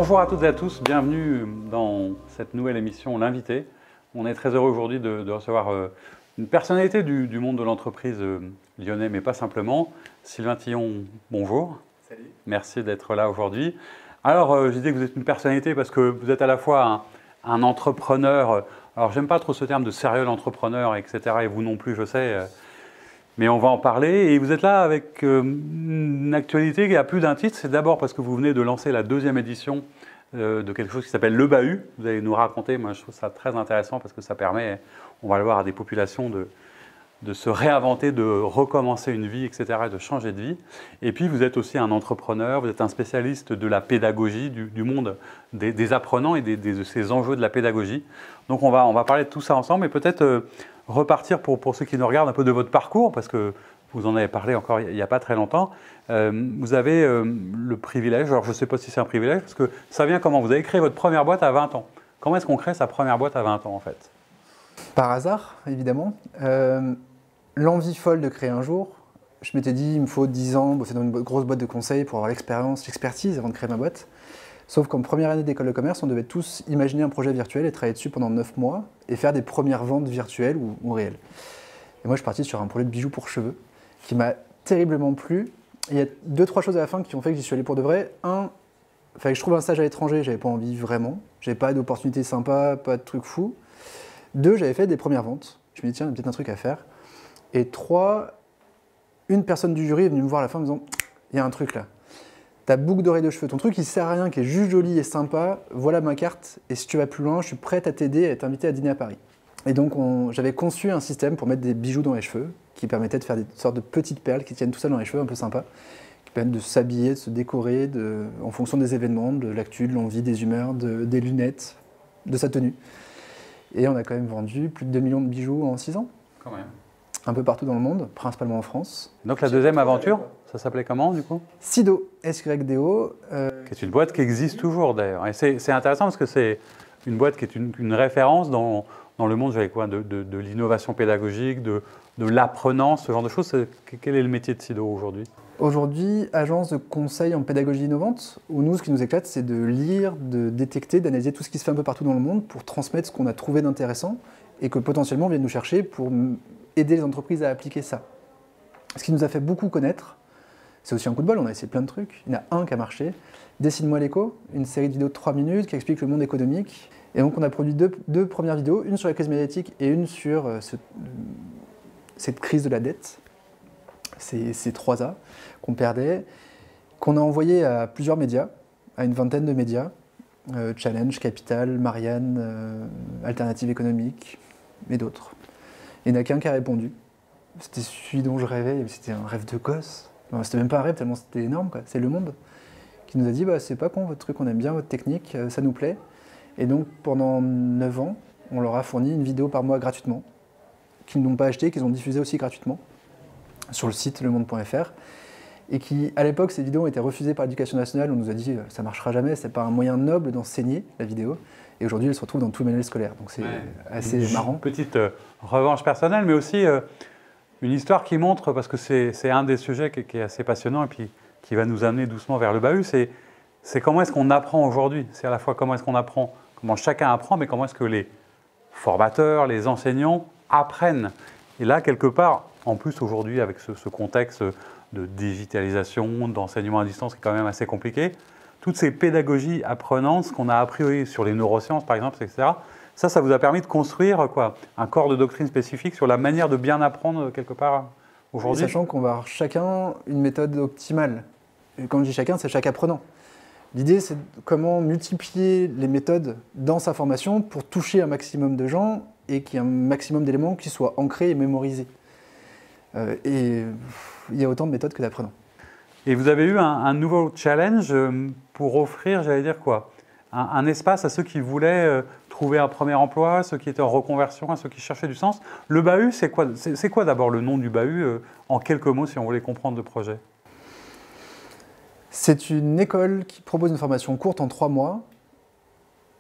Bonjour à toutes et à tous, bienvenue dans cette nouvelle émission L'Invité. On est très heureux aujourd'hui de recevoir une personnalité du monde de l'entreprise lyonnais, mais pas simplement. Sylvain Tillon, bonjour. Salut. Merci d'être là aujourd'hui. Alors, je disais que vous êtes une personnalité parce que vous êtes à la fois un entrepreneur. Alors, j'aime pas trop ce terme de serial entrepreneur, etc. Et vous non plus, je sais. Mais on va en parler. Et vous êtes là avec une actualité qui a plus d'un titre. C'est d'abord parce que vous venez de lancer la deuxième édition de quelque chose qui s'appelle Le Bahut. Vous allez nous raconter. Moi, je trouve ça très intéressant parce que ça permet, on va le voir, à des populations de se réinventer, de recommencer une vie, etc., et de changer de vie. Et puis, vous êtes aussi un entrepreneur, vous êtes un spécialiste de la pédagogie, du monde des apprenants et de ces enjeux de la pédagogie. Donc, on va parler de tout ça ensemble et peut-être repartir pour ceux qui nous regardent un peu de votre parcours, parce que vous en avez parlé encore il n'y a pas très longtemps. Vous avez le privilège, alors je ne sais pas si c'est un privilège, parce que ça vient comment? Vous avez créé votre première boîte à 20 ans. Comment est-ce qu'on crée sa première boîte à 20 ans, en fait? Par hasard, évidemment. L'envie folle de créer un jour. Je m'étais dit, il me faut 10 ans, bosser dans une grosse boîte de conseil pour avoir l'expérience, l'expertise avant de créer ma boîte. Sauf qu'en première année d'école de commerce, on devait tous imaginer un projet virtuel et travailler dessus pendant 9 mois et faire des premières ventes virtuelles ou réelles. Et moi, je suis parti sur un projet de bijoux pour cheveux qui m'a terriblement plu. Il y a 2-3 choses à la fin qui ont fait que j'y suis allé pour de vrai. Un, il fallait que je trouve un stage à l'étranger, j'avais pas envie vraiment. J'avais pas d'opportunités sympas, pas de trucs fous. 2, j'avais fait des premières ventes. Je me dis, tiens, il y a peut-être un truc à faire. Et 3, une personne du jury est venue me voir à la fin en me disant, il y a un truc là. Ta boucle d'oreille de cheveux, ton truc qui sert à rien, qui est juste joli et sympa, voilà ma carte. Et si tu vas plus loin, je suis prête à t'aider et à t'inviter à dîner à Paris. Et donc, j'avais conçu un système pour mettre des bijoux dans les cheveux, qui permettait de faire des sortes de petites perles qui tiennent tout seul dans les cheveux, un peu sympa, qui permettent de s'habiller, de se décorer en fonction des événements, de l'actu, de l'envie, des humeurs, des lunettes, de sa tenue. Et on a quand même vendu plus de 2 millions de bijoux en 6 ans. Quand même. Un peu partout dans le monde, principalement en France. Donc la deuxième aventure, ça s'appelait comment du coup? Sydo, SYDO. Qui est une boîte qui existe toujours d'ailleurs. Et c'est intéressant parce que c'est une boîte qui est une référence dans le monde de l'innovation pédagogique, de l'apprenant, ce genre de choses. Quel est le métier de Sydo aujourd'hui? Aujourd'hui, agence de conseil en pédagogie innovante, où nous, ce qui nous éclate, c'est de lire, de détecter, d'analyser tout ce qui se fait un peu partout dans le monde pour transmettre ce qu'on a trouvé d'intéressant et que potentiellement on vienne nous chercher pour aider les entreprises à appliquer ça. Ce qui nous a fait beaucoup connaître, c'est aussi un coup de bol, on a essayé plein de trucs. Il y en a un qui a marché, Dessine-moi l'écho, une série de vidéos de 3 minutes qui explique le monde économique. Et donc on a produit deux premières vidéos, une sur la crise médiatique et une sur cette crise de la dette, ces 3 A qu'on perdait, qu'on a envoyé à plusieurs médias, à une vingtaine de médias, Challenge, Capital, Marianne, Alternative économique, et d'autres. Il n'y en a qu'un qui a répondu. C'était celui dont je rêvais, c'était un rêve de gosse. Enfin, c'était même pas un rêve, tellement c'était énorme, quoi. C'est Le Monde qui nous a dit, c'est pas con votre truc, on aime bien votre technique, ça nous plaît. Et donc pendant 9 ans, on leur a fourni une vidéo par mois gratuitement, qu'ils n'ont pas acheté, qu'ils ont diffusé aussi gratuitement sur le site lemonde.fr. Et qui, à l'époque, ces vidéos ont été refusées par l'Éducation nationale. On nous a dit ça marchera jamais, c'est pas un moyen noble d'enseigner la vidéo. Et aujourd'hui, elle se retrouve dans tous les manuels scolaires. Donc c'est assez marrant. Petite revanche personnelle, mais aussi une histoire qui montre, parce que c'est un des sujets qui est assez passionnant et puis qui va nous amener doucement vers le bahut, c'est comment est-ce qu'on apprend aujourd'hui. C'est à la fois comment est-ce qu'on apprend, comment chacun apprend, mais comment est-ce que les formateurs, les enseignants apprennent. Et là, quelque part, en plus aujourd'hui, avec ce contexte de digitalisation, d'enseignement à distance qui est quand même assez compliqué, toutes ces pédagogies apprenantes, ce qu'on a appris sur les neurosciences par exemple, etc., ça vous a permis de construire un corps de doctrine spécifique sur la manière de bien apprendre quelque part aujourd'hui. Sachant qu'on va avoir chacun une méthode optimale. Et quand je dis chacun, c'est chaque apprenant. L'idée, c'est comment multiplier les méthodes dans sa formation pour toucher un maximum de gens et qu'il y ait un maximum d'éléments qui soient ancrés et mémorisés. Et il y a autant de méthodes que d'apprenants. Et vous avez eu un nouveau challenge pour offrir, j'allais dire quoi, un espace à ceux qui voulaient trouver un premier emploi, à ceux qui étaient en reconversion, à ceux qui cherchaient du sens. Le bahut, c'est quoi d'abord le nom du bahut, en quelques mots, si on voulait comprendre le projet? C'est une école qui propose une formation courte en 3 mois,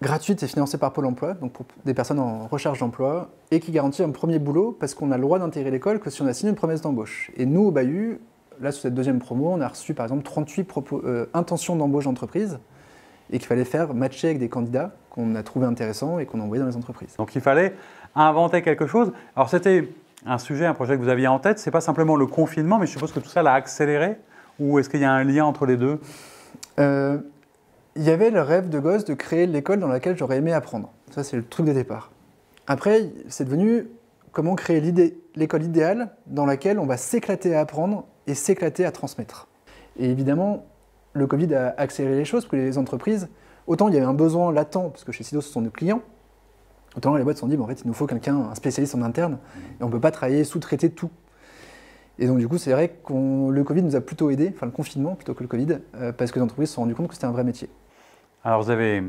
gratuite et financée par Pôle emploi, donc pour des personnes en recherche d'emploi, et qui garantit un premier boulot parce qu'on a le droit d'intégrer l'école que si on a signé une promesse d'embauche. Et nous, au bahut, là, sur cette deuxième promo, on a reçu par exemple 38 intentions d'embauche d'entreprise et qu'il fallait faire matcher avec des candidats qu'on a trouvés intéressants et qu'on a envoyés dans les entreprises. Donc il fallait inventer quelque chose. Alors c'était un sujet, un projet que vous aviez en tête, c'est pas simplement le confinement, mais je suppose que tout ça l'a accéléré, ou est-ce qu'il y a un lien entre les deux? Il y avait le rêve de gosse de créer l'école dans laquelle j'aurais aimé apprendre. Ça, c'est le truc de départ. Après, c'est devenu comment créer l'école idéale dans laquelle on va s'éclater à apprendre et s'éclater à transmettre. Et évidemment, le Covid a accéléré les choses, parce que les entreprises, autant il y avait un besoin latent, parce que chez Sido, ce sont nos clients, autant les boîtes se sont dit, en fait, il nous faut quelqu'un, un spécialiste en interne, et on ne peut pas travailler, sous-traiter tout. Et donc du coup, c'est vrai que le Covid nous a plutôt aidés, enfin le confinement plutôt que le Covid, parce que les entreprises se sont rendues compte que c'était un vrai métier. Alors vous avez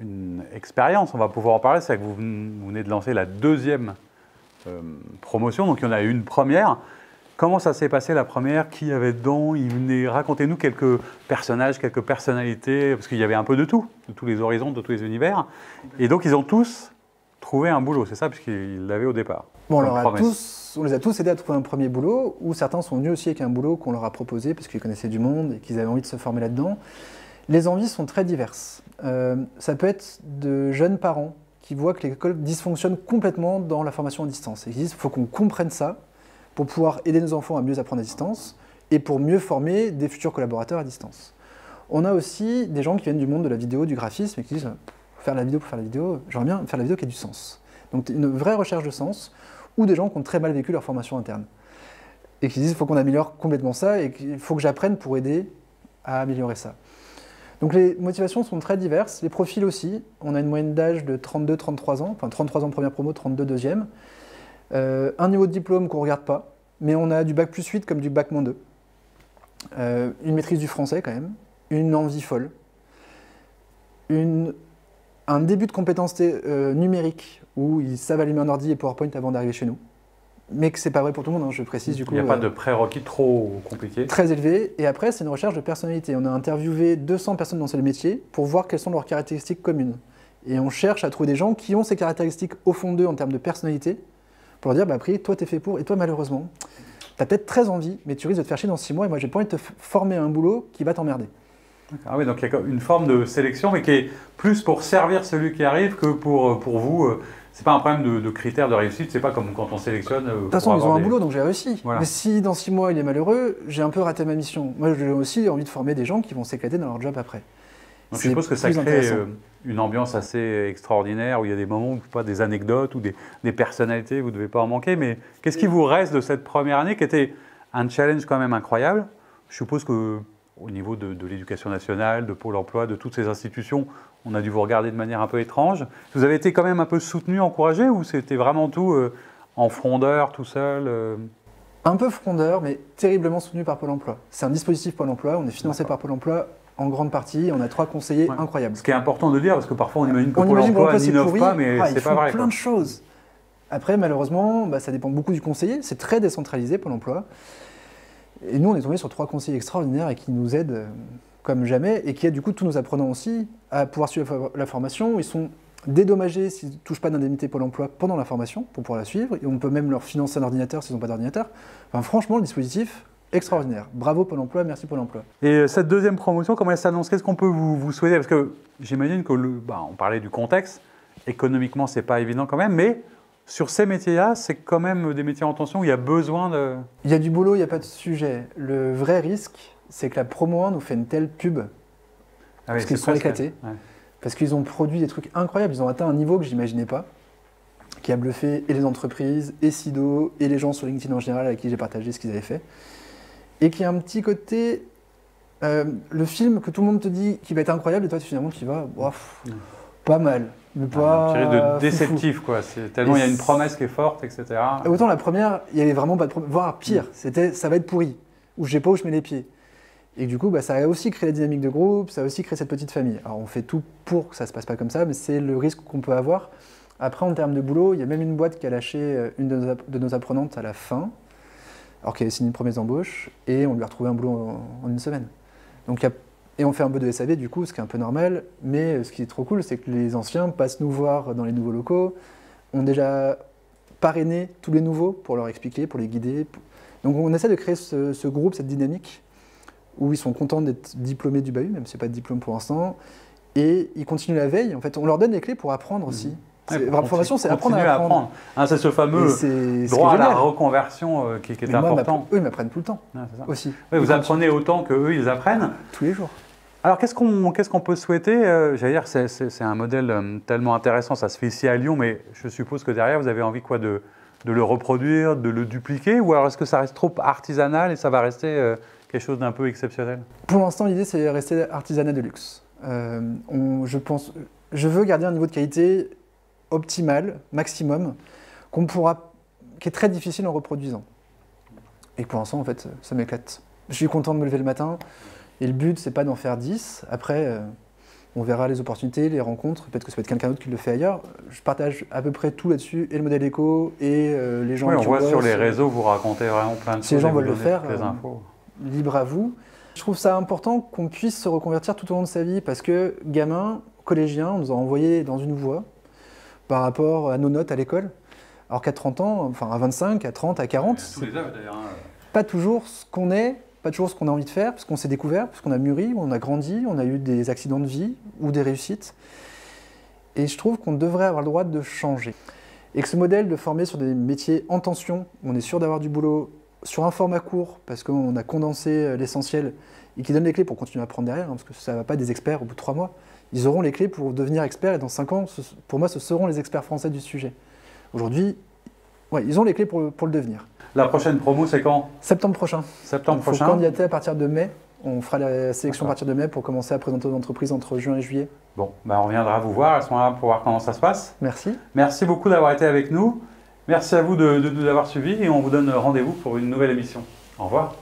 une expérience, on va pouvoir en parler, c'est que vous venez de lancer la deuxième promotion, donc il y en a eu une première. Comment ça s'est passé la première? Qui avait dedans? Racontez-nous quelques personnages, quelques personnalités, parce qu'il y avait un peu de tout, de tous les horizons, de tous les univers. Et donc ils ont tous trouvé un boulot, c'est ça, puisqu'ils l'avaient au départ. Bon, on les a tous aidés à trouver un premier boulot, ou certains sont venus aussi avec un boulot qu'on leur a proposé, parce qu'ils connaissaient du monde et qu'ils avaient envie de se former là-dedans. Les envies sont très diverses. Ça peut être de jeunes parents qui voient que l'école dysfonctionne complètement dans la formation à distance. Et qui disent qu'il faut qu'on comprenne ça pour pouvoir aider nos enfants à mieux apprendre à distance et pour mieux former des futurs collaborateurs à distance. On a aussi des gens qui viennent du monde de la vidéo, du graphisme et qui disent faire la vidéo pour faire la vidéo, j'aimerais bien faire la vidéo qui a du sens. Donc une vraie recherche de sens, ou des gens qui ont très mal vécu leur formation interne et qui disent qu'il faut qu'on améliore complètement ça et qu'il faut que j'apprenne pour aider à améliorer ça. Donc les motivations sont très diverses, les profils aussi. On a une moyenne d'âge de 32-33 ans, enfin 33 ans première promo, 32 deuxième. Un niveau de diplôme qu'on ne regarde pas, mais on a du bac plus 8 comme du bac moins 2. Une maîtrise du français quand même, une envie folle, un début de compétences numériques où ils savent allumer un ordi et PowerPoint avant d'arriver chez nous. Mais que c'est pas vrai pour tout le monde, hein, je précise du coup. Il n'y a pas de prérequis trop compliqués. Très élevé. Et après, c'est une recherche de personnalité. On a interviewé 200 personnes dans ce métier pour voir quelles sont leurs caractéristiques communes. Et on cherche à trouver des gens qui ont ces caractéristiques au fond d'eux en termes de personnalité, pour leur dire, après, toi, t'es fait pour, et toi, malheureusement, t'as peut-être très envie, mais tu risques de te faire chier dans 6 mois, et moi, j'ai pas envie de te former à un boulot qui va t'emmerder. Ah oui, donc il y a une forme de sélection, mais qui est plus pour servir celui qui arrive que pour vous. C'est pas un problème de critères de réussite, c'est pas comme quand on sélectionne. De toute façon, ils ont un boulot, donc j'ai réussi. Voilà. Mais si dans 6 mois il est malheureux, j'ai un peu raté ma mission. Moi, j'ai aussi envie de former des gens qui vont s'éclater dans leur job après. Donc je suppose que ça crée une ambiance assez extraordinaire, où il y a des moments, où, pas des anecdotes ou des personnalités, vous ne devez pas en manquer. Mais qu'est-ce qui vous reste de cette première année, qui était un challenge quand même incroyable? Je suppose que au niveau de l'éducation nationale, de Pôle emploi, de toutes ces institutions, on a dû vous regarder de manière un peu étrange. Vous avez été quand même un peu soutenu, encouragé, ou c'était vraiment tout en frondeur, tout seul Un peu frondeur, mais terriblement soutenu par Pôle emploi. C'est un dispositif Pôle emploi, on est financé par Pôle emploi en grande partie, on a 3 conseillers incroyables. Ce qui est important de dire, parce que parfois on imagine que Pôle emploi n'innove pas, mais c'est pas vrai. Ils font plein de choses. Après, malheureusement, ça dépend beaucoup du conseiller, c'est très décentralisé Pôle emploi. Et nous, on est tombé sur 3 conseillers extraordinaires et qui nous aident comme jamais et qui aident du coup tous nos apprenants aussi à pouvoir suivre la formation. Ils sont dédommagés s'ils ne touchent pas d'indemnité Pôle emploi pendant la formation pour pouvoir la suivre. Et on peut même leur financer un ordinateur s'ils n'ont pas d'ordinateur. Enfin, franchement, le dispositif, extraordinaire. Bravo Pôle emploi, merci Pôle emploi. Et cette deuxième promotion, comment elle s'annonce? Qu'est-ce qu'on peut vous souhaiter? Parce que j'imagine que, on parlait du contexte, économiquement, c'est pas évident quand même, mais sur ces métiers-là, c'est quand même des métiers en tension où il y a besoin de... Il y a du boulot, il n'y a pas de sujet. Le vrai risque, c'est que la promo 1 nous fait une telle pub, parce qu'ils se sont éclatés, parce qu'ils ont produit des trucs incroyables, ils ont atteint un niveau que je n'imaginais pas, qui a bluffé et les entreprises, et Sido, et les gens sur LinkedIn en général avec qui j'ai partagé ce qu'ils avaient fait, et qui a un petit côté... le film que tout le monde te dit qui va être incroyable, et toi finalement tu vas, pas mal. Mais pas un de déceptif, quoi. Tellement il y a une promesse qui est forte, etc. Autant la première, il n'y avait vraiment pas de promesse, voire pire, c'était ça va être pourri, ou je sais pas où je mets les pieds. Et du coup, ça a aussi créé la dynamique de groupe, ça a aussi créé cette petite famille. Alors on fait tout pour que ça se passe pas comme ça, mais c'est le risque qu'on peut avoir. Après, en termes de boulot, il y a même une boîte qui a lâché une de nos apprenantes à la fin, alors qu'elle avait signé une promesse d'embauche, et on lui a retrouvé un boulot en une semaine. Donc et on fait un peu de SAV du coup, ce qui est un peu normal, mais ce qui est trop cool, c'est que les anciens passent nous voir dans les nouveaux locaux, ont déjà parrainé tous les nouveaux pour leur expliquer, pour les guider. Donc on essaie de créer ce groupe, cette dynamique, où ils sont contents d'être diplômés du bahut, même si ce n'est pas de diplôme pour l'instant, et ils continuent la veille. En fait, on leur donne les clés pour apprendre aussi. Ouais, La formation, c'est apprendre à continuer apprendre. Hein, c'est ce fameux C'est droit à la génial. reconversion qui est Mais moi, important. eux, ils m'apprennent tout le temps Ouais, c'est ça. aussi. Ouais, vous apprenez autant qu'eux, ils apprennent. Tous les jours. Alors, qu'est-ce qu'on peut souhaiter J'allais dire, c'est un modèle tellement intéressant, ça se fait ici à Lyon, mais je suppose que derrière, vous avez envie quoi, de le reproduire, de le dupliquer, ou alors est-ce que ça reste trop artisanal et ça va rester quelque chose d'un peu exceptionnel? Pour l'instant, l'idée, c'est de rester artisanat de luxe. Je veux garder un niveau de qualité optimal, maximum, qui est très difficile en reproduisant. Et pour l'instant, en fait, ça m'éclate. Je suis content de me lever le matin, et le but, c'est pas d'en faire 10. Après, on verra les opportunités, les rencontres, peut-être que ça peut être quelqu'un d'autre qui le fait ailleurs. Je partage à peu près tout là-dessus, et le modèle éco, et les gens Oui, on qui voit bossent. sur les réseaux, vous racontez vraiment plein de choses. Si les gens et vous veulent le donnez faire, toutes les infos. libre à vous. Je trouve ça important qu'on puisse se reconvertir tout au long de sa vie, parce que gamin, collégien, on nous a envoyés dans une voie par rapport à nos notes à l'école. Alors qu'à 30 ans, enfin à 25, à 30, à 40, Tous les âges d'ailleurs. pas toujours ce qu'on est, pas toujours ce qu'on a envie de faire, parce qu'on s'est découvert, parce qu'on a mûri, on a grandi, on a eu des accidents de vie ou des réussites. Et je trouve qu'on devrait avoir le droit de changer. Et que ce modèle de former sur des métiers en tension, où on est sûr d'avoir du boulot, sur un format court, parce qu'on a condensé l'essentiel, et qui donne les clés pour continuer à apprendre derrière, hein, parce que ça ne va pas des experts au bout de 3 mois. Ils auront les clés pour devenir experts, et dans 5 ans, pour moi, ce seront les experts français du sujet. Aujourd'hui, ouais, ils ont les clés pour le devenir. La prochaine promo, c'est quand? Septembre prochain. Septembre Il faut prochain. candidater à partir de mai. On fera la sélection à partir de mai pour commencer à présenter aux entreprises entre juin et juillet. Bon, ben on reviendra vous voir à ce moment-là pour voir comment ça se passe. Merci. Merci beaucoup d'avoir été avec nous. Merci à vous de nous avoir suivis et on vous donne rendez-vous pour une nouvelle émission. Au revoir.